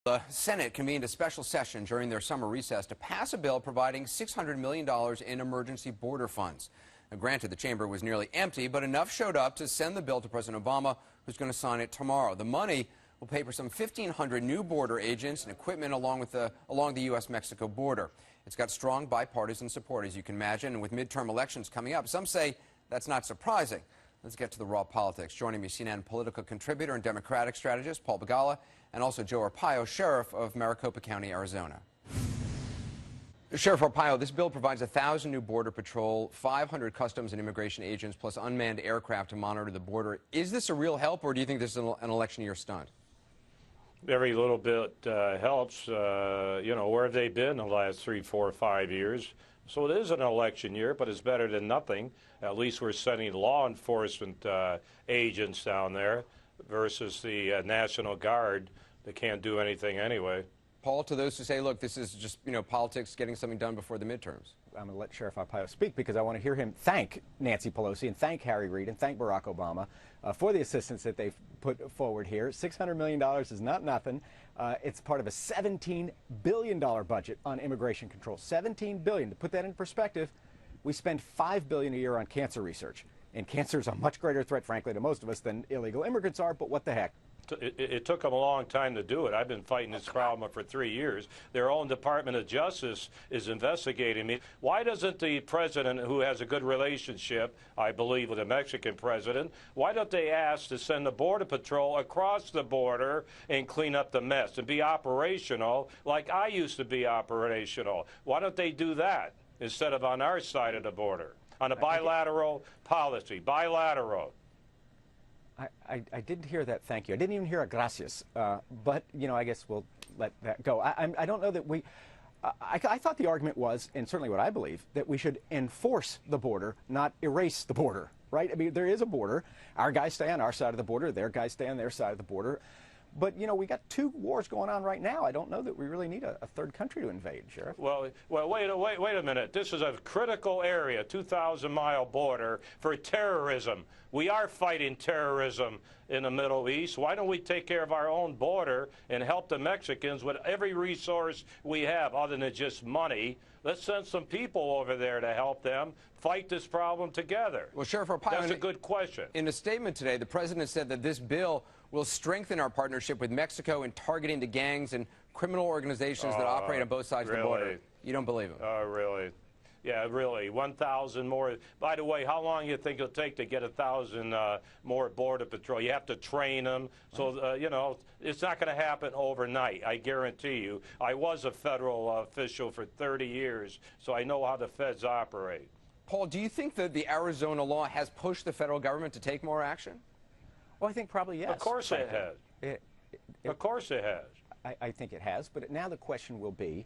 The Senate convened a special session during their summer recess to pass a bill providing $600 million in emergency border funds. Now, granted, the chamber was nearly empty, but enough showed up to send the bill to President Obama, who's going to sign it tomorrow. The money will pay for some 1,500 new border agents and equipment along the U.S.-Mexico border. It's got strong bipartisan support, as you can imagine, and with midterm elections coming up, some say that's not surprising. Let's get to the raw politics. Joining me, CNN political contributor and Democratic strategist Paul Begala, and also Joe Arpaio, sheriff of Maricopa County, Arizona. Sheriff Arpaio, this bill provides 1,000 new Border Patrol, 500 Customs and Immigration agents, plus unmanned aircraft to monitor the border. Is this a real help, or do you think this is an election year stunt? Every little bit helps. Where have they been the last 3, 4, 5 years? So it is an election year, but it's better than nothing. At least we're sending law enforcement agents down there versus the National Guard that can't do anything anyway. Paul, to those who say, look, this is just, politics getting something done before the midterms. I'm going to let Sheriff Arpaio speak because I want to hear him thank Nancy Pelosi and thank Harry Reid and thank Barack Obama for the assistance that they've put forward here. $600 million is not nothing. It's part of a $17 billion budget on immigration control. $17 billion. To put that in perspective, we spend $5 billion a year on cancer research. And cancer is a much greater threat, frankly, to most of us than illegal immigrants are, but what the heck? It took them a long time to do it. I've been fighting this problem for 3 years. Their own Department of Justice is investigating me. Why doesn't the president, who has a good relationship, I believe, with the Mexican president, why don't they ask to send the Border Patrol across the border and clean up the mess and be operational like I used to be operational? Why don't they do that instead of on our side of the border? On a bilateral policy, bilateral. I didn't hear that, thank you. I didn't even hear a gracias, but, I guess we'll let that go. I don't know that I thought the argument was, and certainly what I believe, that we should enforce the border, not erase the border, right? I mean, there is a border. Our guys stay on our side of the border. Their guys stay on their side of the border. But, we got 2 wars going on right now. I don't know that we really need a third country to invade, Sheriff. Well, wait a minute. This is a critical area, 2,000-mile border for terrorism. We are fighting terrorism in the Middle East. Why don't we take care of our own border and help the Mexicans with every resource we have other than just money? Let's send some people over there to help them fight this problem together. Well, Sheriff Arpaio, that's a good question. In a statement today, the president said that this bill will strengthen our partnership with Mexico in targeting the gangs and criminal organizations that operate on both sides of the border. You don't believe him? Oh, really? Yeah, really. 1,000 more. By the way, how long do you think it'll take to get 1,000 more Border Patrol? You have to train them. So, it's not going to happen overnight, I guarantee you. I was a federal official for 30 years, so I know how the feds operate. Paul, do you think that the Arizona law has pushed the federal government to take more action? Well, I think probably yes. Of course it has. Of course it has. I think it has. But now the question will be,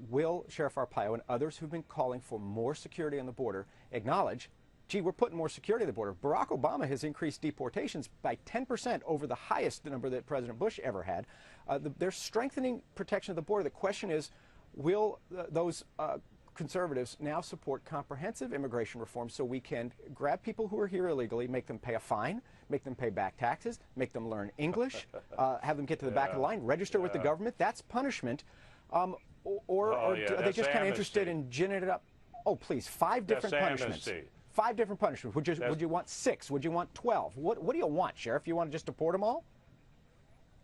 will Sheriff Arpaio and others who've been calling for more security on the border acknowledge, gee, we're putting more security on the border. Barack Obama has increased deportations by 10% over the highest number that President Bush ever had. They're strengthening protection of the border. The question is, will those conservatives now support comprehensive immigration reform so we can grab people who are here illegally, make them pay a fine, make them pay back taxes, make them learn English, have them get to the back of the line, register with the government? That's punishment. Or are they just kind of interested in ginning it up? Oh, please, 5 different punishments. 5 different punishments. Would you want 6? Would you want 12? What do you want, Sheriff? You want to just deport them all?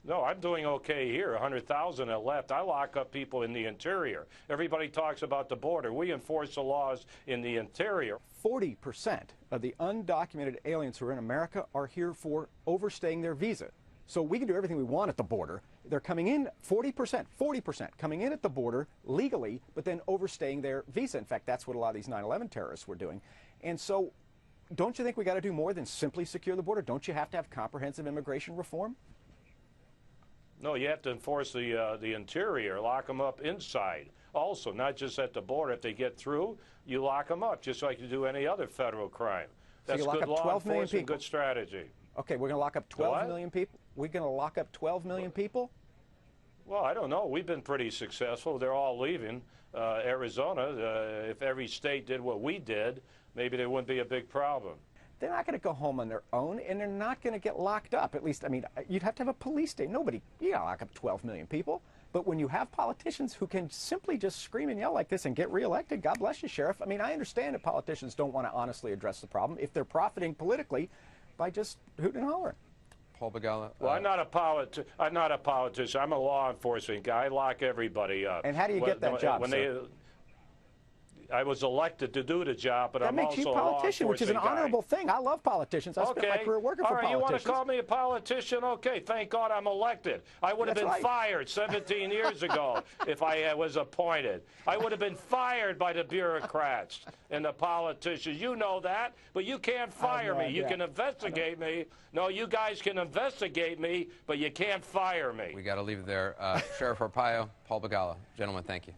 No, I'm doing okay here. 100,000 are left. I lock up people in the interior. Everybody talks about the border. We enforce the laws in the interior. 40% of the undocumented aliens who are in America are here for overstaying their visa. So we can do everything we want at the border. They're coming in 40% coming in at the border legally, but then overstaying their visa. In fact, that's what a lot of these 9/11 terrorists were doing. And so don't you think we got to do more than simply secure the border? Don't you have to have comprehensive immigration reform? No, you have to enforce the interior, lock them up inside. Also, not just at the border. If they get through, you lock them up, just like you do any other federal crime. That's so good law enforcement, good strategy. Okay, we're going to lock up 12 million people? We're going to lock up 12 million people? Well, I don't know. We've been pretty successful. They're all leaving Arizona. If every state did what we did, maybe there wouldn't be a big problem. they're not going to go home on their own, and they're not going to get locked up. At least, I mean, you'd have to have a police state. You gotta lock up 12 million people. But when you have politicians who can simply just scream and yell like this and get reelected, God bless you, Sheriff. I mean, I understand that politicians don't want to honestly address the problem if they're profiting politically by just hooting and hollering. Paul Begala. Well, I'm not a politician. I'm a law enforcement guy. I lock everybody up. And how do you get that job, sir? I was elected to do the job, but I'm also a law enforcement guy. That makes you a politician, which is an honorable thing. I love politicians. I spent my career working for politicians. You want to call me a politician? Okay, thank God I'm elected. I would have been fired 17 years ago if I was appointed. I would have been fired by the bureaucrats and the politicians. You know that, but you can't fire me. You can investigate me. No, you guys can investigate me, but you can't fire me. We got to leave it there. Sheriff Arpaio, Paul Begala. Gentlemen, thank you.